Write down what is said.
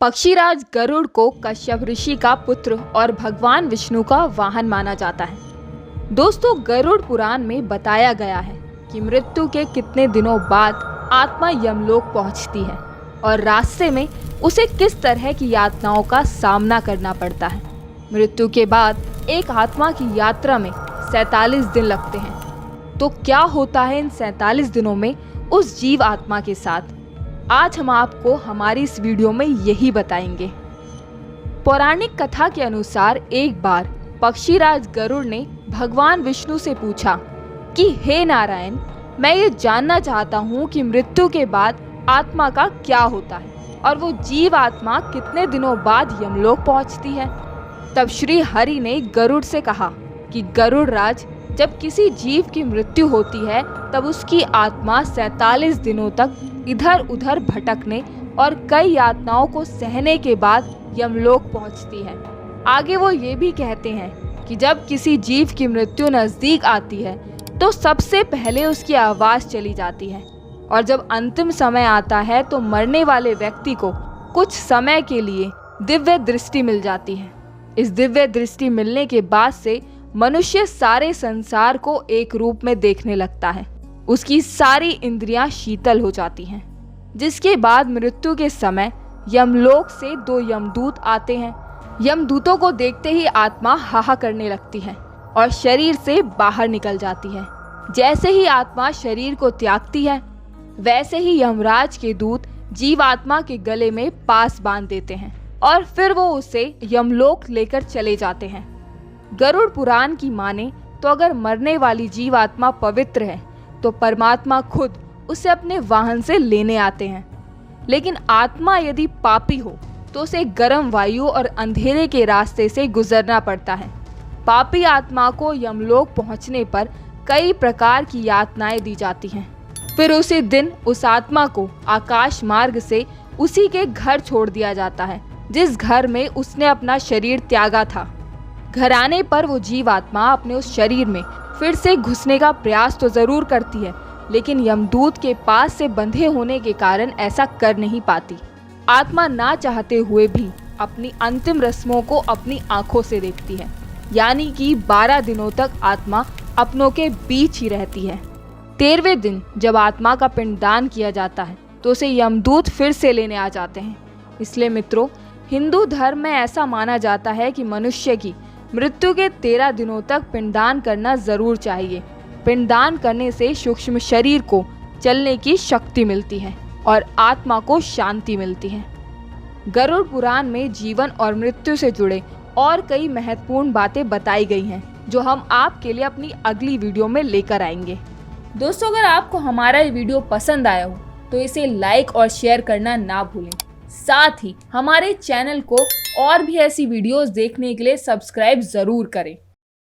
पक्षीराज गरुड़ को कश्यप ऋषि का पुत्र और भगवान विष्णु का वाहन माना जाता है। दोस्तों, गरुड़ पुराण में बताया गया है कि मृत्यु के कितने दिनों बाद आत्मा यमलोक पहुंचती है और रास्ते में उसे किस तरह की यातनाओं का सामना करना पड़ता है। मृत्यु के बाद एक आत्मा की यात्रा में 47 दिन लगते हैं। तो क्या होता है इन 47 दिनों में उस जीव आत्मा के साथ? आज हम आपको हमारी इस वीडियो में यही बताएंगे। पौराणिक कथा के अनुसार एक बार पक्षीराज गरुड़ ने भगवान विष्णु से पूछा कि हे नारायण, मैं ये जानना चाहता हूँ कि मृत्यु के बाद आत्मा का क्या होता है और वो जीव आत्मा कितने दिनों बाद यमलोक पहुँचती है। तब श्री हरि ने गरुड़ से कहा कि गरुड़ राज, जब किसी जीव की मृत्यु होती है तब उसकी आत्मा 47 दिनों तक इधर उधर भटकने और कई यातनाओं को सहने के बाद यमलोक पहुंचती है। आगे वो ये भी कहते हैं कि जब किसी जीव की मृत्यु नजदीक आती है तो सबसे पहले उसकी आवाज चली जाती है और जब अंतिम समय आता है तो मरने वाले व्यक्ति को कुछ समय के लिए दिव्य दृष्टि मिल जाती है। इस दिव्य दृष्टि मिलने के बाद से मनुष्य सारे संसार को एक रूप में देखने लगता है। उसकी सारी इंद्रियां शीतल हो जाती हैं। जिसके बाद मृत्यु के समय यमलोक से 2 यमदूत आते हैं। यमदूतों को देखते ही आत्मा हाहा करने लगती है और शरीर से बाहर निकल जाती है। जैसे ही आत्मा शरीर को त्यागती है, वैसे ही यमराज के दूत जीव आत्मा के गले में पास बांध देते हैं और फिर वो उसे यमलोक लेकर चले जाते हैं। गरुड़ पुराण की माने तो अगर मरने वाली जीव आत्मा पवित्र है तो परमात्मा खुद उसे अपने वाहन से लेने आते हैं। लेकिन आत्मा यदि पापी हो तो उसे गर्म वायु और अंधेरे के रास्ते से गुजरना पड़ता है। पापी आत्मा को यमलोक पहुंचने पर कई प्रकार की यातनाएं दी जाती हैं। फिर उसी दिन उस आत्मा को आकाश मार्ग से उसी के घर छोड़ दिया जाता है जिस घर में उसने अपना शरीर त्यागा था। घर आने पर वो जीव आत्मा अपने उस शरीर में फिर से घुसने का प्रयास तो जरूर करती है, लेकिन यमदूत के पास से बंधे होने के कारण ऐसा कर नहीं पाती। आत्मा ना चाहते हुए भी अपनी अंतिम रस्मों को अपनी आंखों से देखती है, यानी कि 12 दिनों तक आत्मा अपनों के बीच ही रहती है। 13वें दिन जब आत्मा का पिंडदान किया जाता है तो उसे यमदूत फिर से लेने आ जाते हैं। इसलिए मित्रों, हिंदू धर्म में ऐसा माना जाता है कि मनुष्य की मृत्यु के 13 दिनों तक पिंडदान करना जरूर चाहिए। पिंडदान करने से सूक्ष्म शरीर को चलने की शक्ति मिलती है और आत्मा को शांति मिलती है। गरुड़ पुराण में जीवन और मृत्यु से जुड़े और कई महत्वपूर्ण बातें बताई गई हैं जो हम आपके लिए अपनी अगली वीडियो में लेकर आएंगे। दोस्तों, अगर आपको हमारा ये वीडियो पसंद आया हो तो इसे लाइक और शेयर करना ना भूलें। साथ ही हमारे चैनल को और भी ऐसी वीडियोस देखने के लिए सब्सक्राइब जरूर करें।